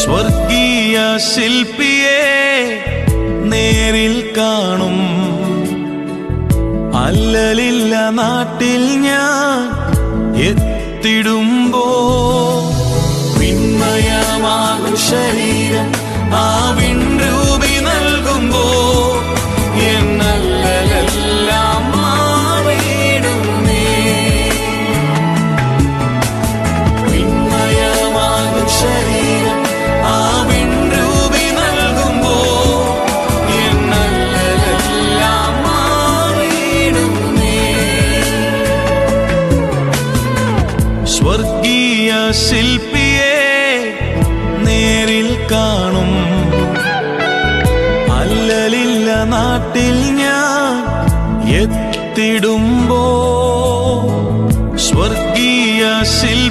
സ്വർഗീയ ശില്പിയെ നേരിൽ കാണും. അല്ലലില്ല നാട്ടിൽ ഞാൻ എത്തിടുമ്പോ വിണ്മയമാകും ശരീരം ആ വിൺരൂപി നൽകുമ്പോ എന്നല്ലെല്ലാം മാറിയിടുന്നേ. വിണ്മയമാകും ശരീരം ആ വിൺരൂപി നൽകുമ്പോ എന്നല്ലെല്ലാം മാറിയിടുന്നേ. സ്വർഗീയ ശില്പിയെ നേരിൽ കാണും. അല്ലലില്ല നാട്ടിൽ ഞാൻ എത്തിടുമ്പോ സ്വർഗീയ ശില്പി